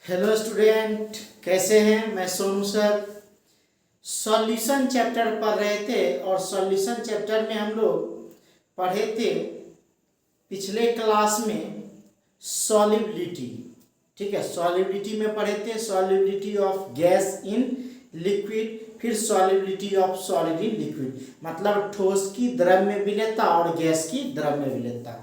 Hello student, कैसे हैं? मैं सोनू सर। सॉल्यूशन चैप्टर पढ़ रहे थे और सॉल्यूशन चैप्टर में हम लोग पढ़े थे पिछले क्लास में सॉल्युबिलिटी। ठीक है, सॉल्युबिलिटी में पढ़े थे solubility of gas in liquid, फिर solubility of solid in liquid, मतलब ठोस की द्रव में विलेयता और गैस की द्रव में विलेयता।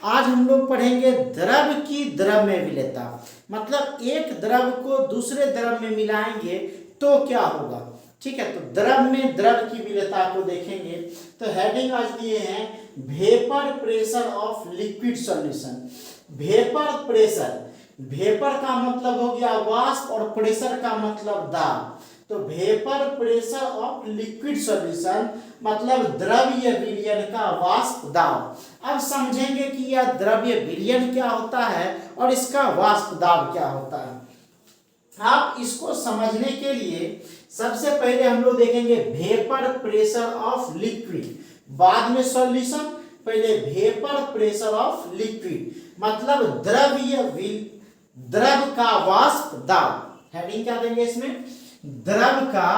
आज हम लोग पढ़ेंगे द्रव की द्रव में विलेयता, मतलब एक द्रव को दूसरे द्रव में मिलाएंगे तो क्या होगा। ठीक है, तो द्रव में द्रव की विलेयता को देखेंगे। तो हेडिंग आज दिए हैं vapour pressure of liquid solution. Vapour pressure, vapour का मतलब हो गया वाष्प और प्रेशर का मतलब दाब। तो vapour pressure of liquid solution मतलब द्रव्य विलयन का वाष्प दाब। अब समझेंगे कि यह द्रव्य विलयन क्या होता है और इसका वाष्प दाब क्या होता है। आप इसको समझने के लिए सबसे पहले हम लोग देखेंगे वेपर प्रेशर ऑफ लिक्विड, बाद में सॉल्यूशन। पहले वेपर प्रेशर ऑफ लिक्विड मतलब द्रव का वाष्प दाब। हेडिंग क्या देंगे इसमें? द्रव का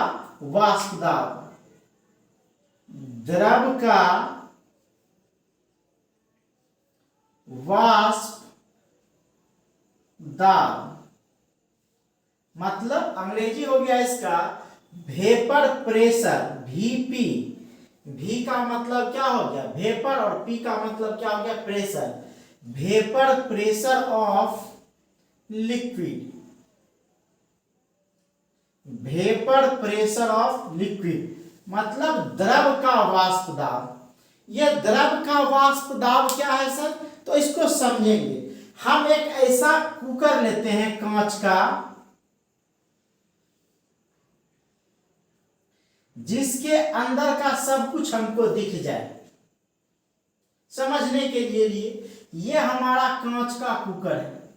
वाष्प दाब। द्रव का वाष्प दाब मतलब अंग्रेजी हो गया इसका वेपर प्रेशर, वीपी। वी का मतलब क्या हो गया? वेपर, और पी का मतलब क्या हो गया? Pressure. Vapour pressure of liquid, vapour pressure of liquid मतलब द्रव का वाष्प दाब। यह द्रव का वाष्प दाब क्या है सर? तो इसको समझेंगे। हम एक ऐसा कुकर लेते हैं कांच का जिसके अंदर का सब कुछ हमको दिख जाए। समझने के लिए यह हमारा कांच का कुकर है,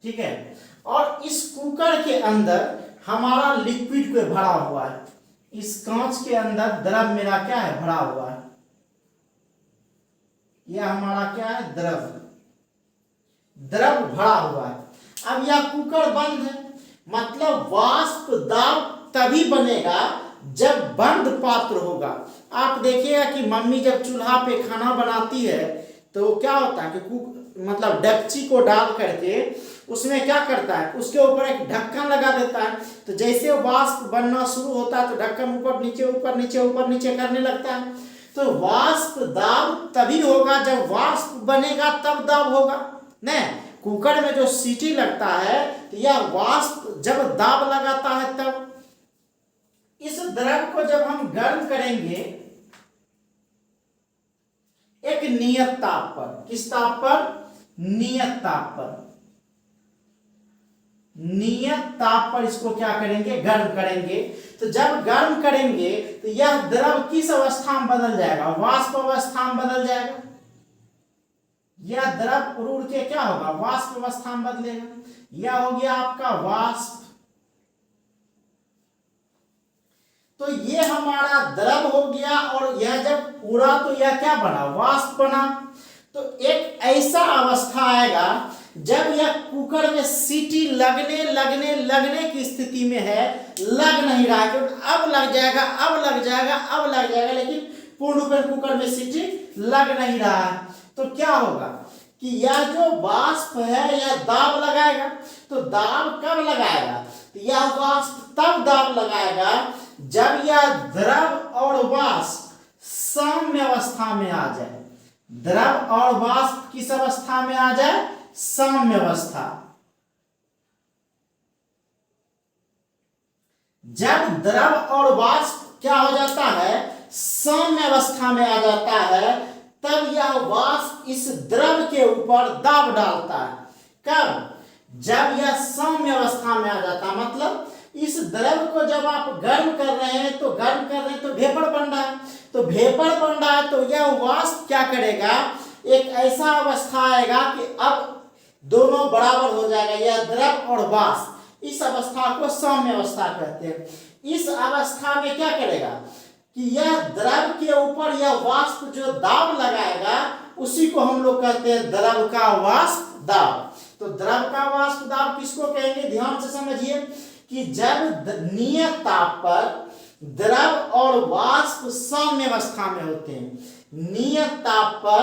ठीक है, और इस कुकर के अंदर हमारा लिक्विड को भरा हुआ है। इस कांच के अंदर द्रव मेरा क्या है? भरा हुआ है। यह हमारा क्या है? द्रव भरा हुआ है। अब यह कुकर बंद है, मतलब वाष्प दाब तभी बनेगा जब बंद पात्र होगा। आप देखिएगा कि मम्मी जब चूल्हा पे खाना बनाती है तो क्या होता है कि मतलब डेगची को डाल करके उसमें क्या करता है, उसके ऊपर एक ढक्कन लगा देता है। तो जैसे वाष्प बनना शुरू होता है तो ढक्कन ऊपर नीचे ऊपर नीचे ऊपर नीचे करने लगता है। तो वाष्प दाब तभी होगा जब वाष्प बनेगा, तब दाब होगा न। कुकर में जो सीटी लगता है तो यह वाष्प जब दाब लगाता है तब। इस द्रव को जब हम गर्म करेंगे एक नियत ताप पर, किस ताप पर? नियत ताप पर। नियत ताप पर इसको क्या करेंगे? गर्म करेंगे। तो जब गर्म करेंगे तो यह द्रव किस अवस्था में बदल जाएगा? वाष्प अवस्था में बदल जाएगा। यह द्रव उड़ के क्या होगा? वाष्प अवस्था में बदलेगा। यह हो गया आपका वाष्प। तो ये हमारा द्रव हो गया और यह जब उड़ा तो यह क्या बना? वाष्प बना। तो एक ऐसा अवस्था आएगा जब यह कुकर में सीटी लगने लगने लगने की स्थिति में है, लग नहीं रहा है, क्योंकि अब लग जाएगा, अब लग जाएगा, अब लग जाएगा, लेकिन पूर्ण रूप में कुकर में सीटी लग नहीं रहा है। तो क्या होगा कि यह जो वाष्प है यह दाब लगाएगा। तो दाब कब लगाएगा? तो यह वाष्प तब दाब लगाएगा जब यह द्रव और वाष्प साम्य अवस्था में आ जाए। द्रव और वाष्प किस अवस्था में आ जाए? साम्य अवस्था। जब द्रव और वाष्प क्या हो जाता है? साम्य अवस्था में आ जाता है, तब यह वाष्प इस द्रव के ऊपर दाब डालता है। कब? जब यह साम्य अवस्था में आ जाता है, मतलब इस द्रव को जब आप गर्म कर रहे हैं तो वेपर बन रहा है। तो वेपर बन रहा है तो यह वाष्प क्या करेगा? एक ऐसा अवस्था आएगा कि अब दोनों बराबर हो जाएगा, यह द्रव और वाष्प। इस अवस्था को साम्य अवस्था कहते हैं। इस अवस्था में क्या करेगा कि यह द्रव के ऊपर यह वाष्प जो दाब लगाएगा उसी को हम लोग कहते हैं द्रव का वाष्प दाब। तो द्रव का वाष्प दाब किसको कहेंगे, ध्यान से समझिए कि जब नियत ताप पर द्रव और वाष्प साम्य अवस्था में होते हैं, नियत ताप पर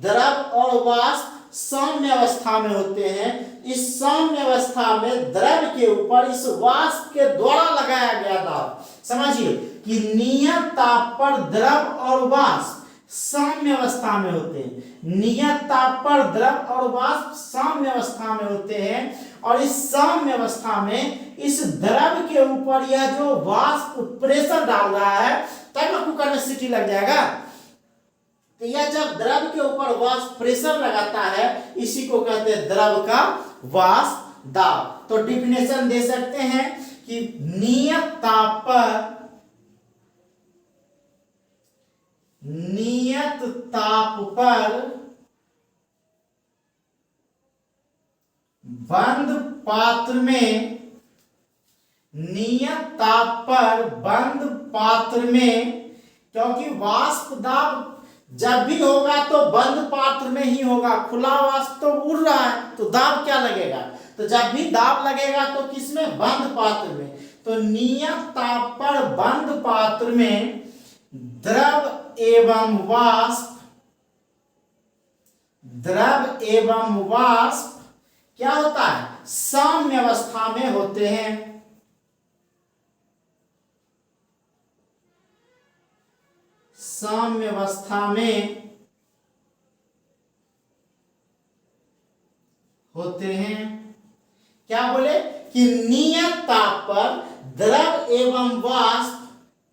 द्रव और वाष्प साम्य अवस्था में होते हैं, इस साम्य अवस्था में द्रव के ऊपर इस वाष्प के द्वारा लगाया गया दाब, समझिए कि नियत ताप पर द्रव और वाष्प साम्य अवस्था में होते हैं, नियत ताप पर द्रव और वाष्प साम्य अवस्था में होते हैं, और इस साम्य अवस्था में इस द्रव के ऊपर यह जो वाष्प प्रेशर डाल रहा है, तब ना कुकर में सीटी लग जाएगा। तो यह जब द्रव के ऊपर वाष्प प्रेशर लगाता है, इसी को कहते हैं द्रव का वाष्प दाब। तो डिफिनेशन दे सकते हैं कि नियत ताप पर बंद पात्र में, नियत ताप पर बंद पात्र में, क्योंकि वाष्प दाब जब भी होगा तो बंद पात्र में ही होगा, खुला वाष्प तो उड़ रहा है तो दाब क्या लगेगा, तो जब भी दाब लगेगा तो किसमें, बंद पात्र में। तो नियत ताप पर बंद पात्र में द्रव एवं वाष्प क्या होता है, साम्य अवस्था में होते हैं, साम्य अवस्था में होते हैं। क्या बोले कि नियत ताप पर द्रव एवं वाष्प,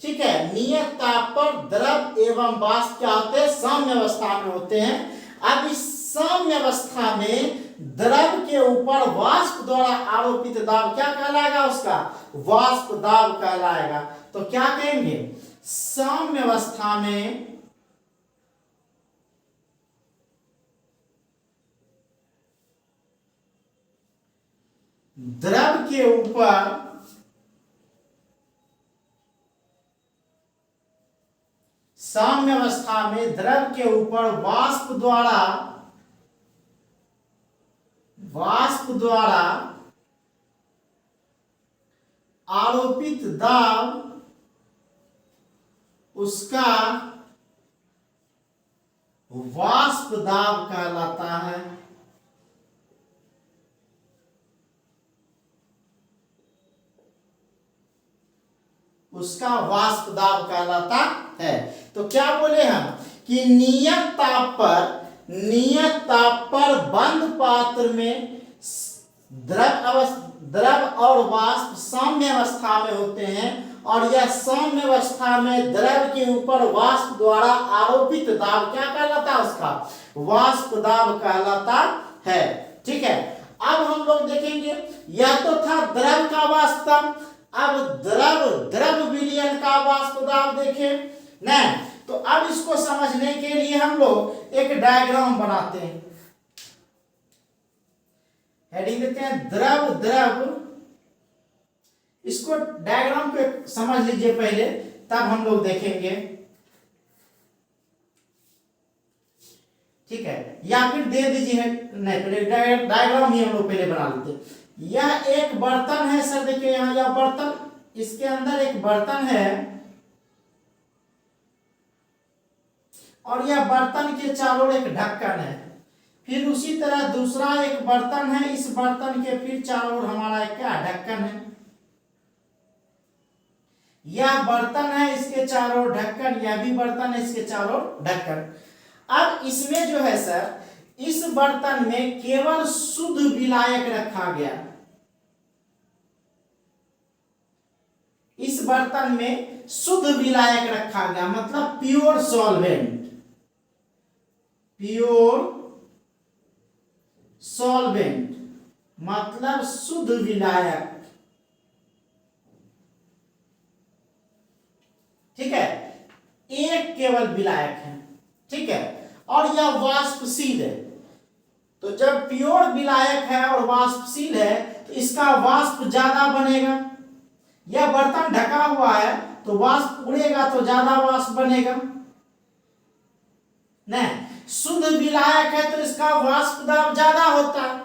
ठीक है, नियत ताप पर द्रव एवं वाष्प क्या होते हैं, साम्य अवस्था में होते हैं। अब इस साम्य अवस्था में द्रव के ऊपर वाष्प द्वारा आरोपित दाब क्या कहलाएगा, उसका वाष्प दाब कहलाएगा। तो क्या कहेंगे, साम्य अवस्था में द्रव के ऊपर साम्य अवस्था में द्रव के ऊपर वाष्प द्वारा आरोपित दाब उसका वाष्प दाब कहलाता है। उसका वाष्प दाब कहलाता है। तो क्या बोले हम कि नियत ताप पर बंद पात्र में द्रव और वाष्प साम्य अवस्था में होते हैं, और यह साम्य अवस्था में द्रव के ऊपर वाष्प द्वारा आरोपित दाब क्या कहलाता है, उसका वाष्प दाब कहलाता है। ठीक है, अब हम लोग देखेंगे, यह तो था द्रव का वाष्प दाब। अब द्रव विलयन का वाष्प दाब देखें ना, तो अब इसको समझने के लिए हम लोग एक डायग्राम बनाते हैं। हेडिंग देते हैं द्रव। इसको डायग्राम को समझ लीजिए पहले, तब हम लोग देखेंगे। ठीक है, या फिर दे दीजिए, नहीं पहले डायग्राम ही हम लोग पहले बना लेते हैं। यह एक बर्तन है सर, देखिए यहाँ यह बर्तन, इसके अंदर एक बर्तन है, और यह बर्तन के चारों एक ढक्कन है। फिर उसी तरह दूसरा एक बर्तन है, इस बर्तन के फिर चारों ओर हमारा एक क्या ढक्कन है। यह बर्तन है, इसके चारों ढक्कन, यह भी बर्तन है, इसके चारों ढक्कन। अब इसमें जो है सर, इस बर्तन में केवल शुद्ध विलायक रखा गया। इस बर्तन में शुद्ध विलायक रखा गया, मतलब प्योर सॉल्वेंट, मतलब शुद्ध विलायक। ठीक है, एक केवल विलायक है। ठीक है, और यह वाष्पशील है। तो जब प्योर विलायक है और वाष्पशील है, तो इसका वाष्प ज्यादा बनेगा। यह बर्तन ढका हुआ है तो वाष्प उड़ेगा तो ज्यादा वाष्प बनेगा। नहीं, शुद्ध विलायक है तो इसका वाष्प दाब ज्यादा होता है।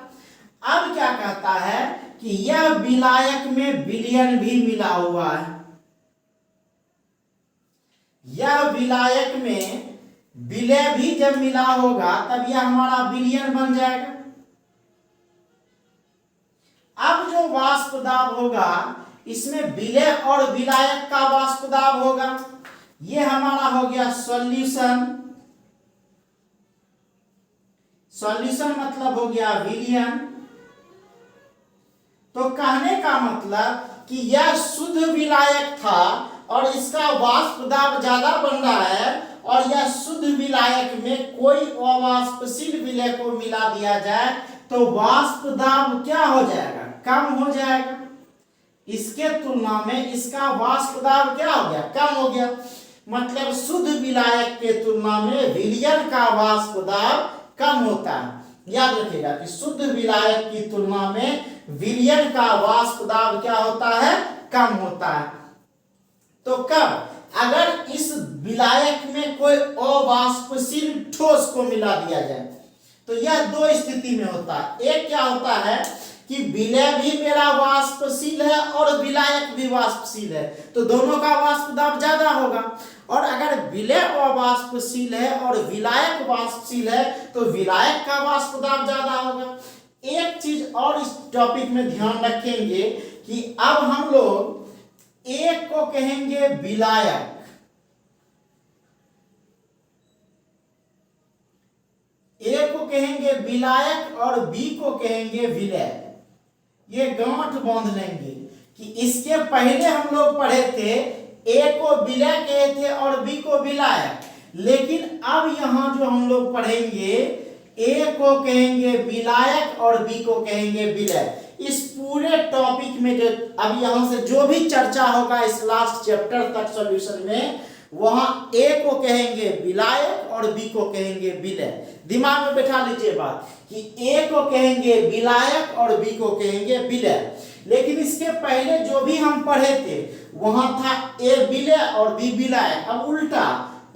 जाता है कि यह विलायक में विलयन भी मिला हुआ है। यह विलायक में विलय भी जब मिला होगा तब यह हमारा विलयन बन जाएगा। अब जो वाष्प दाब होगा इसमें विलय और विलायक का वाष्प दाब होगा। यह हमारा हो गया सॉल्यूशन। सॉल्यूशन मतलब हो गया विलयन। तो कहने का मतलब कि यह शुद्ध विलायक था और इसका वाष्प दाब ज्यादा बन रहा है, और यह शुद्ध विलायक में कोई अवाष्पशील विलय को मिला दिया जाए तो वाष्प दाब क्या हो जाएगा? कम हो जाएगा। इसके तुलना में इसका वाष्प दाब क्या हो गया? कम हो गया। मतलब शुद्ध विलायक के तुलना में विलयन का वाष्प दाब कम होता है। याद रखिएगा कि शुद्ध विलायक की तुलना में विलयन का वाष्प दाब क्या होता है? कम होता है। तो कब? अगर इस विलायक में कोई अवाष्पशील ठोस को मिला दिया जाए तो यह दो स्थिति में होता है। एक क्या होता है कि विलय भी मेरा वाष्पशील है और विलायक भी वाष्पशील है, तो दोनों का वाष्प दाब ज्यादा होगा। और अगर विलय अवाष्पशील है और विलायक वाष्पशील है तो विलायक का वाष्प दाब ज्यादा होगा। एक चीज और इस टॉपिक में ध्यान रखेंगे कि अब हम लोग एक को कहेंगे विलायक, ए को कहेंगे विलायक और बी को कहेंगे विलय। ये गांठ बांध लेंगे कि इसके पहले हम लोग पढ़े थे ए को विलय कहे थे और बी को विलायक, लेकिन अब यहां जो हम लोग पढ़ेंगे ए को कहेंगे विलायक और बी को कहेंगे विलय। इस पूरे टॉपिक में जो अब यहां से जो भी चर्चा होगा इस लास्ट चैप्टर तक सॉल्यूशन में, वहां ए को कहेंगे विलायक और बी को कहेंगे विलय। दिमाग में बैठा लीजिए बात कि ए को कहेंगे विलायक और बी को कहेंगे विलय। लेकिन इसके पहले जो भी हम पढ़े थे वहां था ए विलय और बी विलायक। अब उल्टा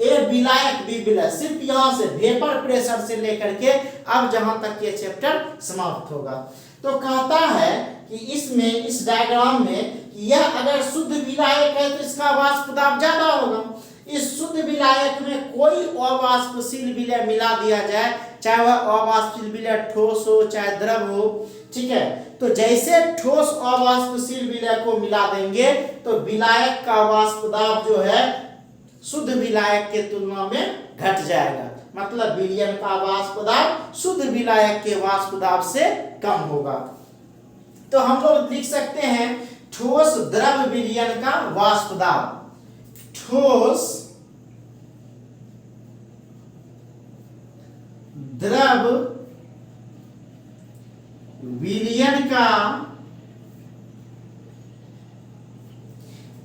ए विलायक बी विलय, सिर्फ यहां से वेपर प्रेशर से लेकर के अब जहां तक ये चैप्टर समाप्त होगा। तो कहता है कि इसमें इस डायग्राम में यह अगर शुद्ध विलायक है तो इसका वाष्प दाब ज्यादा होगा। इस शुद्ध विलायक में कोई अवाष्पशील विलय मिला दिया जाए, चाहे वह अवाष्पशील विलय ठोस हो चाहे द्रव हो, ठीक है। तो जैसे ठोस अवाष्पशील विलय को मिला देंगे तो विलायक का वाष्प दाब जो है शुद्ध विलायक के तुलना में घट जाएगा। मतलब विलयन का वाष्प दाब शुद्ध विलायक के वाष्प दाब से कम होगा। तो हम लोग लिख सकते हैं ठोस द्रव विलयन का वाष्प दाब। ठोस द्रव विलयन का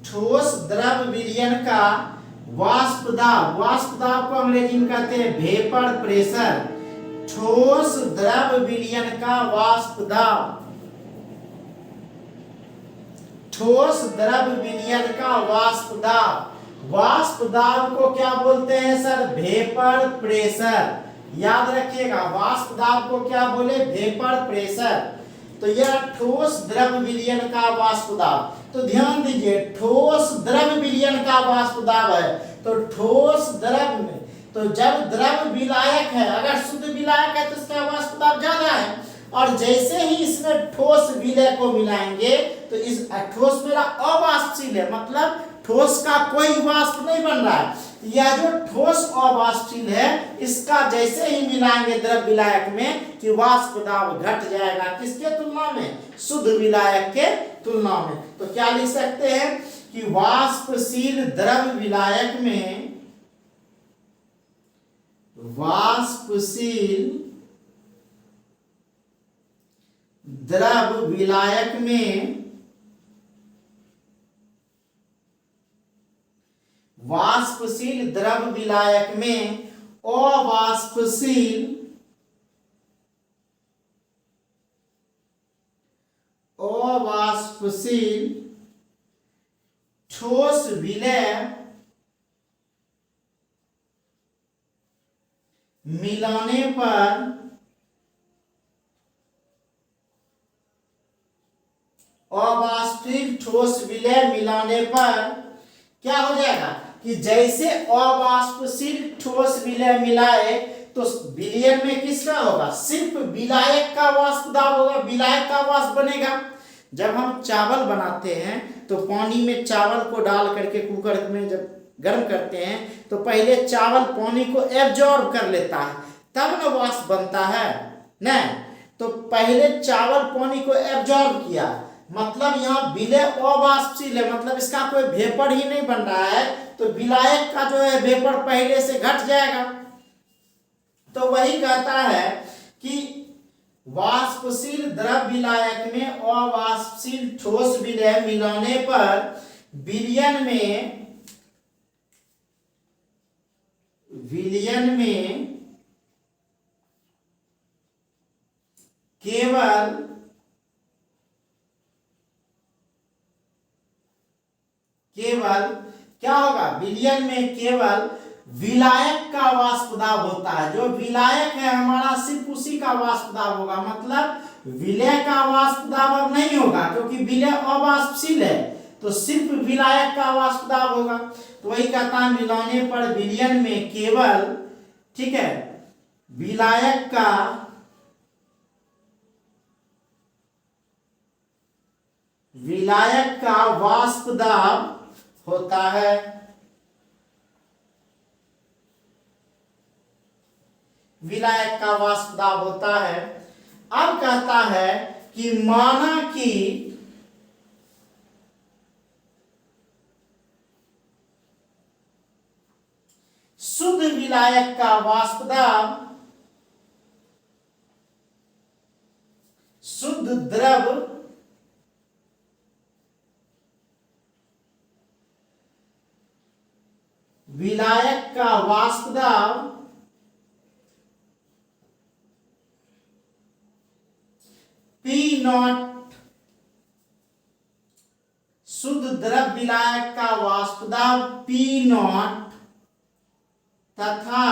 ठोस द्रव विलयन का वाष्प दाब, वाष्प दाब को अंग्रेजी में कहते हैं वेपर प्रेशर। ठोस द्रव विलयन का वाष्प दाब, ठोस द्रव विलयन का वाष्प दाब। वाष्प दाब को क्या बोलते हैं सर? Vapour pressure. याद रखिएगा वाष्प दाब को क्या बोले? Vapour pressure. तो यह ठोस द्रव विलयन का वाष्प दाब। तो ध्यान दीजिए ठोस द्रव विलयन का वाष्प दाब है, तो ठोस द्रव में, तो जब द्रव विलायक है, अगर शुद्ध विलायक है तो इसका वाष्प दाब ज्यादा है, और जैसे ही इसमें ठोस विलय को मिलाएंगे तो इस ठोस मेरा अवाष्पशील है, मतलब ठोस का कोई वाष्प नहीं बन रहा है। यह जो ठोस अवाष्पशील है इसका जैसे ही मिलाएंगे द्रव विलायक में कि वाष्प दाब घट जाएगा। किसके तुलना में? शुद्ध विलायक के तुलना में। तो क्या लिख सकते हैं कि वाष्पशील द्रव विलायक में, वाष्पशील द्रव विलायक में, वाष्पशील द्रव विलायक में अवाष्पशील, अवाष्पशील ठोस विलय मिलाने पर अवाष्पशील ठोस विलय मिलाने पर क्या हो जाएगा कि जैसे अवाष्पशील ठोस विलय मिलाए तो विलयन में किसका होगा, सिर्फ विलायक का वाष्प दाब होगा, विलायक का वाष्प बनेगा। जब हम चावल बनाते हैं तो पानी में चावल को डाल करके कुकर में जब गर्म करते हैं तो पहले चावल पानी को एब्जॉर्ब कर लेता है, तब न वाष्प बनता है न। तो पहले चावल पानी को एब्जॉर्ब किया, मतलब यहाँ विलय अवाष्पशील है, मतलब इसका कोई वेपर ही नहीं बन रहा है, तो विलायक का जो है वेपर पहले से घट जाएगा। तो वही कहता है कि वाष्पशील द्रव विलायक में अवाष्पशील ठोस विलय मिलाने पर विलयन में केवल क्या होगा, विलयन में केवल विलायक का वाष्प दाब होता है। जो विलायक है हमारा सिर्फ उसी का वाष्प दाब होगा, मतलब विलय का वाष्प दाब अब नहीं होगा, क्योंकि विलय अवाष्पशील है तो सिर्फ विलायक का वाष्प दाब होगा। तो वही कहता है मिलाने पर विलयन में केवल, ठीक है, विलायक का वाष्प दाब होता है। विलायक का वाष्प दाब होता है। अब कहता है कि माना कि शुद्ध विलायक का वाष्प दाब शुद्ध द्रव विलायक का वाष्प दाब P0, शुद्ध द्रव विलायक का वाष्प दाब P0 तथा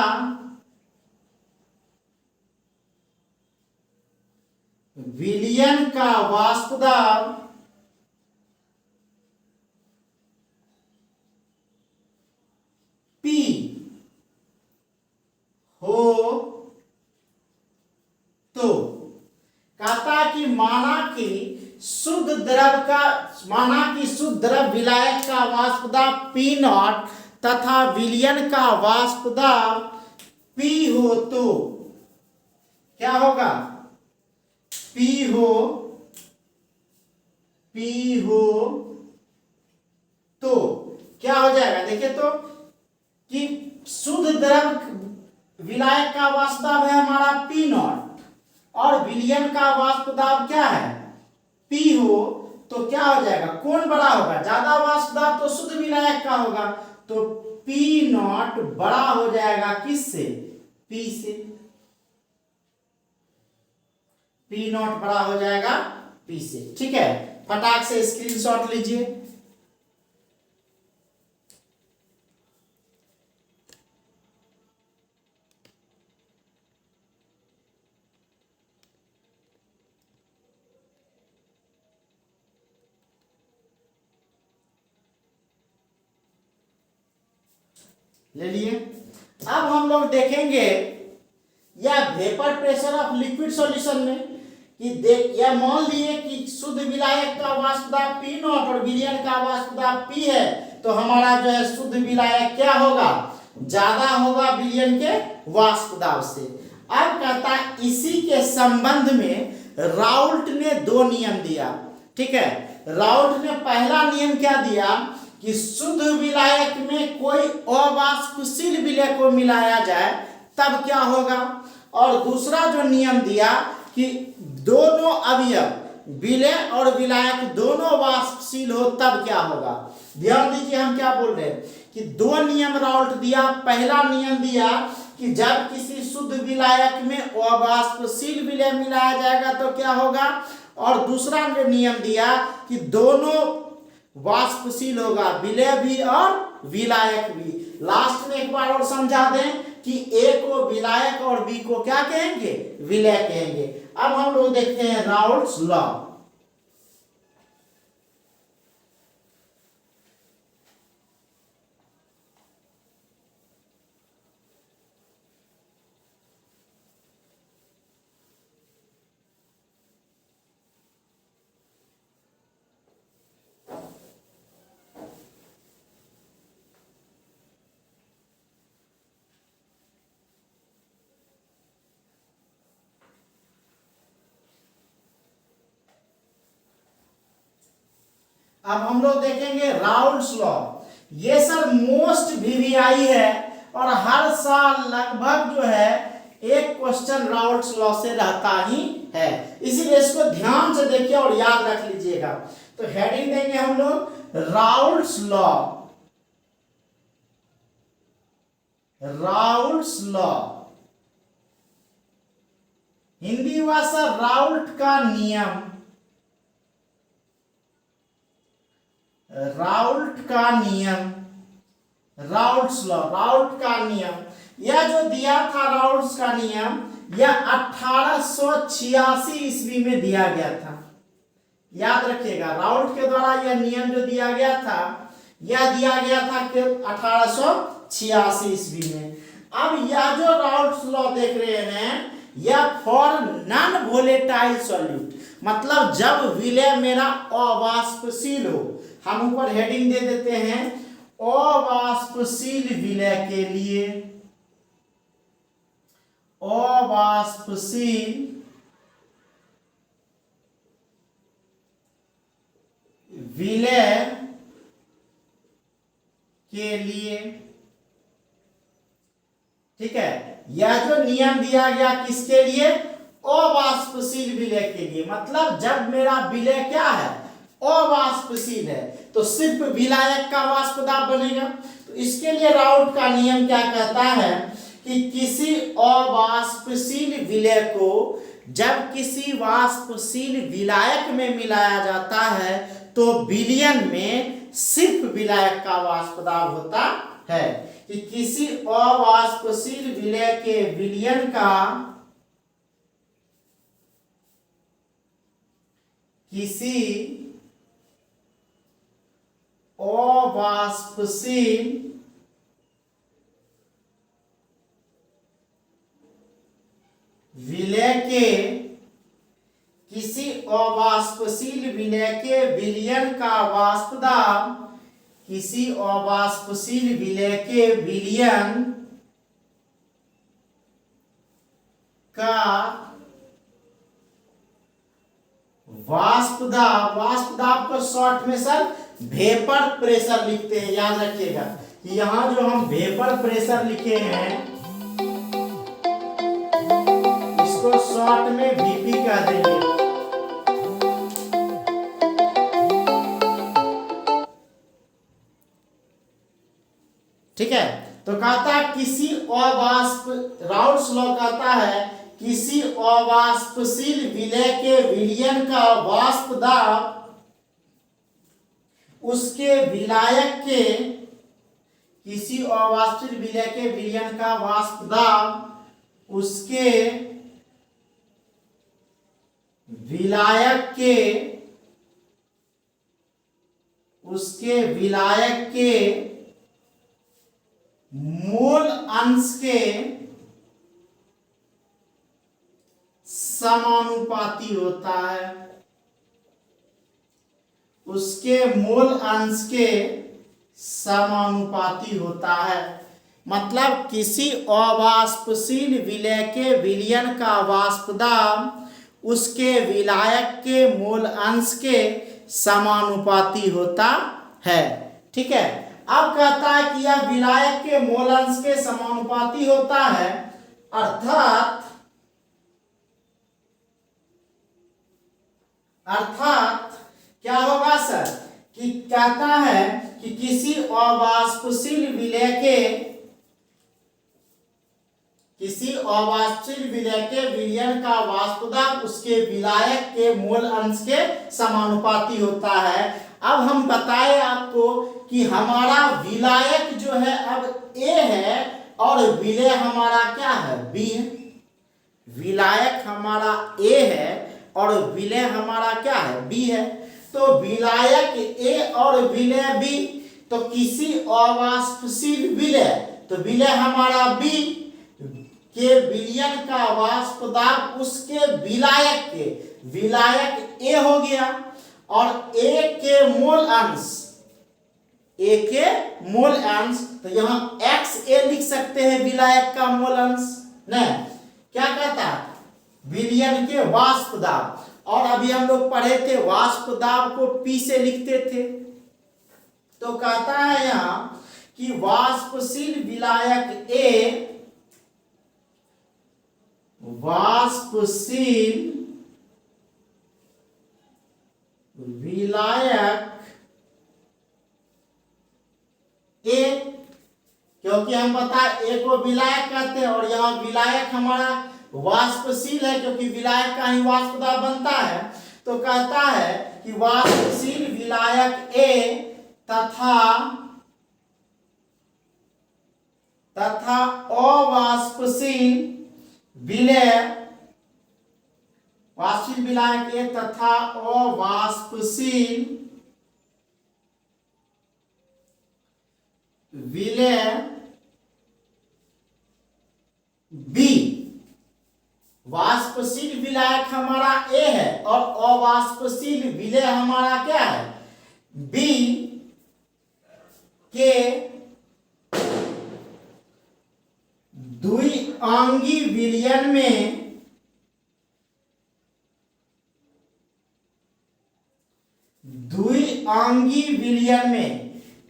विलयन का वाष्प दाब P हो तो कहता कि माना कि शुद्ध द्रव विलायक का वाष्प दाब P0 तथा विलयन का वाष्प दाब P हो तो क्या होगा, P हो तो क्या हो जाएगा, देखिए तो कि शुद्ध द्रव विलायक का वाष्प दाब है हमारा P0 और विलयन का वाष्प दाब क्या है P हो, तो क्या हो जाएगा, कौन बड़ा होगा, ज्यादा वाष्प दाब तो शुद्ध विलायक का होगा, तो P0 बड़ा हो जाएगा किससे, P से। P0 बड़ा हो जाएगा P से, ठीक है। फटाक से स्क्रीनशॉट लीजिए। ले लिए। अब हम लोग देखेंगे या vapour pressure of liquid solution में कि या मान लिए कि शुद्ध विलायक का वाष्प दाब P0 और विलयन का वाष्प दाब P है, तो हमारा जो है शुद्ध विलायक क्या होगा, ज्यादा होगा विलयन के वाष्प दाब से। अब कहता है इसी के संबंध में राउल्ट ने दो नियम दिया, ठीक है। राउल्ट ने पहला नियम क्या दिया कि शुद्ध विलायक में कोई अवाष्पशील विलय को मिलाया जाए तब क्या होगा, और दूसरा जो नियम दिया कि दोनों अवयव विलय और विलायक दोनों वाष्पशील हो तब क्या होगा। ध्यान दीजिए हम क्या बोल रहे हैं कि दो नियम राउल्ट दिया। पहला नियम दिया कि जब किसी शुद्ध विलायक में अवाष्पशील विलय मिलाया जाएगा तो क्या होगा, और दूसरा नियम दिया कि दोनों वाष्पशील होगा, विलय भी और विलायक भी। लास्ट में एक बार और समझा दें कि A को विलायक और B को क्या कहेंगे, विलय कहेंगे। अब हम लोग देखते हैं राउल्ट्स लॉ। अब हम लोग देखेंगे राउल्ट्स लॉ। ये सर मोस्ट वीवीआई है और हर साल लगभग जो है एक क्वेश्चन राउल्ट्स लॉ से रहता ही है, इसीलिए इसको ध्यान से देखिए और याद रख लीजिएगा। तो हेडिंग देंगे हम लोग Raoult's law. Raoult's law Hindi हुआ सर राउल्ट का नियम। राउल्ट का नियम, राउल्ट्स लॉ, राउल्ट का नियम। यह जो दिया था राउल्ट्स का नियम, यह 1886 ईस्वी में दिया गया था। याद रखिएगा, राउल्ट के द्वारा यह नियम जो दिया गया था, यह दिया गया था कि 1886 ईस्वी में। अब यह जो राउल्ट्स लॉ देख रहे हैं, यह फॉर नॉन वोलेटाइल सॉल्यूट, मतलब जब विलय मेरा अवाष्पशील हो। हम ऊपर हेडिंग दे देते हैं अवाष्पशील विलय के लिए। अवाष्पशील विलय के लिए, ठीक है। यह जो नियम दिया गया किसके लिए? अवाष्पशील विलय के लिए, मतलब जब मेरा विलय क्या है? अवाष्पशील है, तो सिर्फ विलायक का वाष्प दाब बनेगा। तो इसके लिए राउल्ट का नियम क्या कहता है कि किसी अवाष्पशील विलय को जब किसी वाष्पशील विलायक में मिलाया जाता है तो विलयन में सिर्फ विलायक का वाष्प दाब होता है। कि किसी अवाष्पशील विलय के विलयन का, किसी अवाष्पशील विलय के, किसी अवाष्पशील विलय के विलयन का वाष्प दाब, किसी अवाष्पशील विलय के विलयन का वाष्प दाब, वाष्प दाब को शॉर्ट में सर वेपर प्रेशर लिखते हैं। याद रखिएगा कि यहां जो हम वेपर प्रेशर लिखे हैं, इसको शॉर्ट में वीपी कह देंगे। ठीक है, तो कहता है किसी अवाष्प, राउल्ट्स लॉ कहता है किसी अवाष्पशील विलय के विलयन का वाष्प दाब उसके विलायक के, किसी अवाष्पशील विलय के विलयन का वाष्प दाब उसके विलायक के, उसके विलायक के मोल अंश के समानुपाती होता है। उसके मोल अंश के समानुपाती होता है, मतलब किसी अवाष्पशील विलय के विलयन का वाष्प दाब उसके विलायक के मोल अंश के समानुपाती होता है। ठीक है, अब कहता है कि यह विलायक के मोल अंश के समानुपाती होता है, अर्थात क्या होगा सर कि कहता है कि किसी अवाष्पशील विलय के, किसी अवाष्पशील विलय के विलयन का वाष्प दाब उसके विलायक के मोल अंश के समानुपाती होता है। अब हम बताएं आपको कि हमारा विलायक जो है अब ए है और विलय हमारा क्या है? बी है। विलायक हमारा ए है और विलय हमारा क्या है? बी है। तो विलायक ए और विलय बी, तो किसी अवाष्पशील विलय, तो विलय हमारा बी के विलयन का वाष्प दाब उसके विलायक के, विलायक ए हो गया और ए के मोल अंश, ए के मोल अंश, तो यहां एक्स ए लिख सकते हैं विलायक का मोल अंश। नहीं, क्या कहता है? विलयन के वाष्प दाब, और अभी हम लोग पढ़े थे वाष्प दाब को P से लिखते थे। तो कहता है यहां कि वाष्पशील विलायक A, वाष्पशील विलायक ए, क्योंकि हम पता ए को विलायक कहते हैं और यहाँ विलायक हमारा वाष्पशील है, क्योंकि विलायक का ही वाष्प दाब बनता है। तो कहता है कि वाष्पशील विलायक ए तथा अवाष्पशील विलय, वाष्पशील विलायक ए तथा अवाष्पशील विलय बी, वाष्पशील विलायक हमारा ए है और अवाष्पशील विलय हमारा क्या है बी के द्विअंगी विलयन में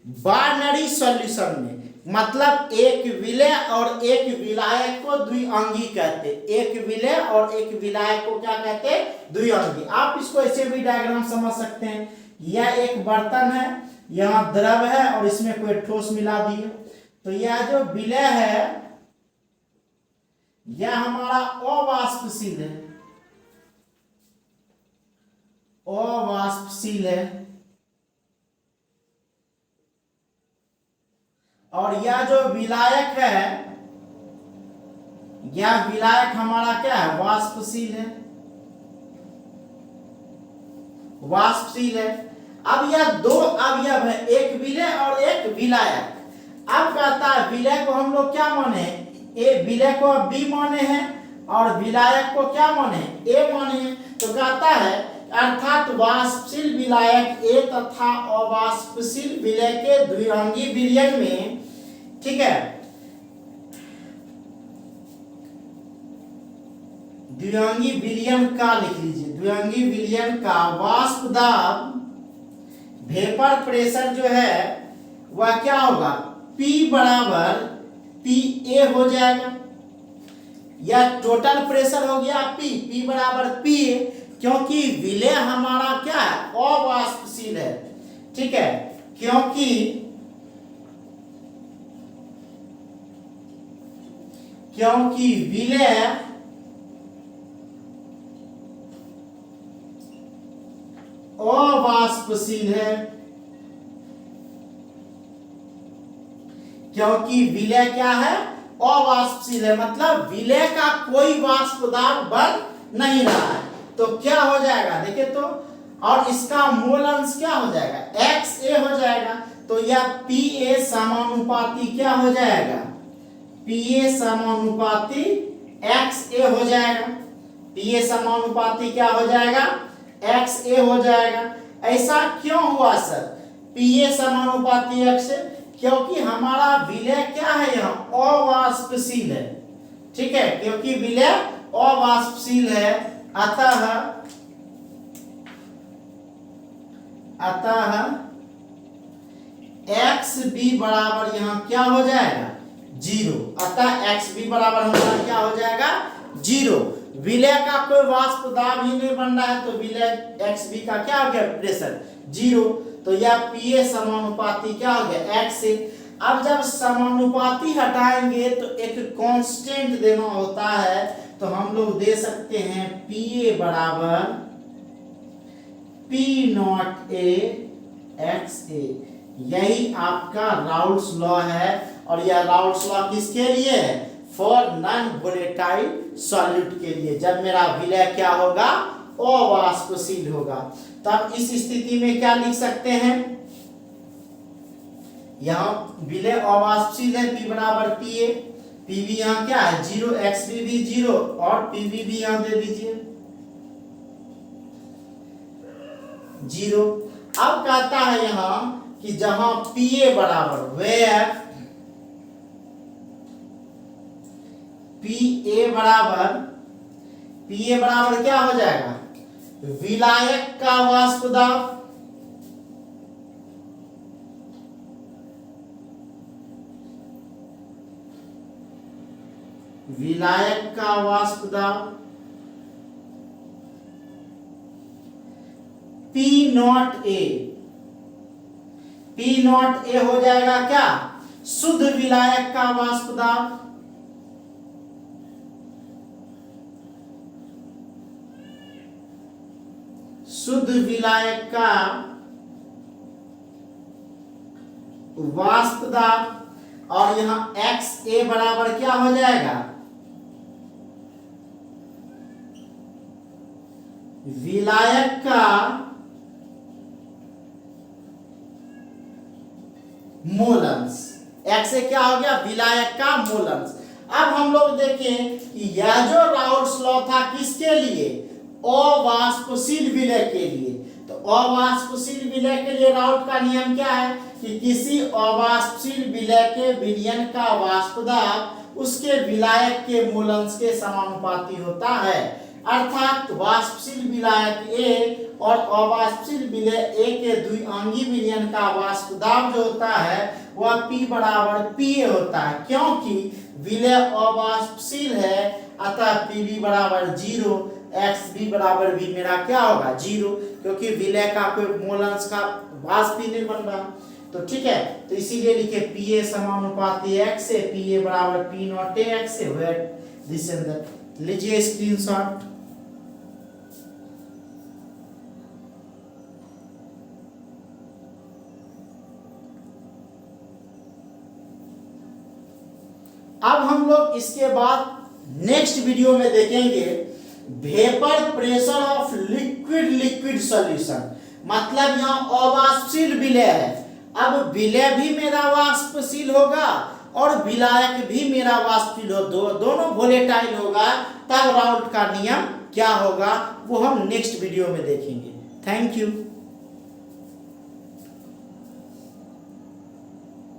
बाइनरी सॉल्यूशन में, मतलब एक विलय और एक विलायक को द्विअंगी कहते, एक विलय और एक विलायक को क्या कहते, द्विअंगी। आप इसको ऐसे भी डायग्राम समझ सकते हैं, यह एक बर्तन है, यहाँ द्रव है और इसमें कोई ठोस मिला दिए, तो यह जो विलय है यह हमारा अवाष्पशील है, अवाष्पशील है, और यह जो विलायक है यह विलायक हमारा क्या है, वाष्पशील है, वाष्पशील है। अब यह दो अवयव है, एक विलय और एक विलायक। अब कहता है विलय को हम लोग क्या माने, ए विलय को बी माने हैं और विलायक को क्या माने, ए माने हैं। तो कहता है अर्थात वाष्पशील विलायक ए तथा अवाष्पशील विलय के द्विअंगी विलयन में, ठीक है, द्विअंगी विलयन का लिख लीजिए, द्विअंगी विलयन का वाष्प दाब वेपर प्रेशर जो है वह क्या होगा, P बराबर PA हो जाएगा। यह टोटल प्रेशर हो गया P बराबर PA, क्योंकि विलय हमारा क्या है, अवाष्पशील है, ठीक है, क्योंकि विलय अवाष्पशील है, क्योंकि विलय क्या है, अवाष्पशील है, मतलब विलय का कोई वाष्प दाब बन नहीं रहा है। तो क्या हो जाएगा देखिए तो, और इसका मोल अंश क्या हो जाएगा, XA हो जाएगा। तो यह PA समानुपाती क्या हो जाएगा, PA समानुपाती XA हो जाएगा, PA समानुपाती क्या हो जाएगा, XA हो जाएगा। ऐसा क्यों हुआ सर, PA समानुपाती XA, क्योंकि हमारा विलय क्या है, यहाँ अवाष्पशील है, ठीक है, क्योंकि विलय अवाष्पशील है, अतः XB बराबर यहाँ क्या हो जाएगा, 0। अतः XB बराबर हमारा क्या हो जाएगा, 0। विलय का कोई वाष्प दाब ही नहीं बन रहा है, तो विलय XB का क्या हो गया, प्रेशर 0। तो यह PA समानुपाती क्या हो गया, X से। अब जब समानुपाती हटाएंगे तो एक कांस्टेंट देना होता है, तो हम लोग दे सकते हैं PA बराबर P0A XA। यही आपका राउल्स लॉ है, और यह राउल्स लॉ किसके लिए है, फॉर नॉन वोलेटाइल सॉल्यूट के लिए, जब मेरा विलय क्या होगा, अवाष्पशील होगा। तब इस स्थिति में क्या लिख सकते हैं, यहाँ विलय अवाष्पशील है, P बराबर PA, PB यहाँ क्या है 0, XB भी 0 और PB भी यहाँ दे दीजिए 0। अब कहता है यहाँ कि जहां PA बराबर, वेयर PA बराबर क्या हो जाएगा, विलायक का वाष्प दाब, विलायक का वाष्प दाब P not a, P not a हो जाएगा क्या, शुद्ध विलायक का वाष्प दाब, शुद्ध विलायक का वाष्प दाब, और यहां XA बराबर क्या हो जाएगा, विलायक का मोलंस। XA क्या हो गया, विलायक का मोलंस। अब हम लोग देखें कि यह जो राउल्ट्स लॉ था किसके लिए, अवाष्पशील विलय के लिए। तो अवाष्पशील विलय के लिए राउल्ट का नियम क्या है कि किसी अवाष्पशील विलय के विलयन का वाष्प दाब उसके विलायक के मोलंस के समानुपाती होता है। अर्थात वाष्पशील विलायक A और अवाष्पशील विलय A के द्विअंगी विलयन का वाष्प दाब जो होता है वह P बराबर Pa होता है, क्योंकि विलय अवाष्पशील है, अतः Pb बराबर 0, XB बराबर भी मेरा क्या होगा 0, क्योंकि विलय का कोई मोलंस का वाष्प ही नहीं बन रहा। तो ठीक है, तो इसीलिए लिखे Pa समानुपाती X से, Pa बराबर P नॉट X से, वेयर दिस एंड दैट। लीजिए स्क्रीनशॉट। अब हम लोग इसके बाद नेक्स्ट वीडियो में देखेंगे vapour pressure of liquid liquid solution. मतलब यहाँ अवाष्पशील विलय है, अब विलय भी मेरा वाष्पशील होगा और विलायक भी मेरा वाष्पशील हो, दोनों वोलेटाइल होगा, तब राउल्ट का नियम क्या होगा वो हम नेक्स्ट वीडियो में देखेंगे। Thank you.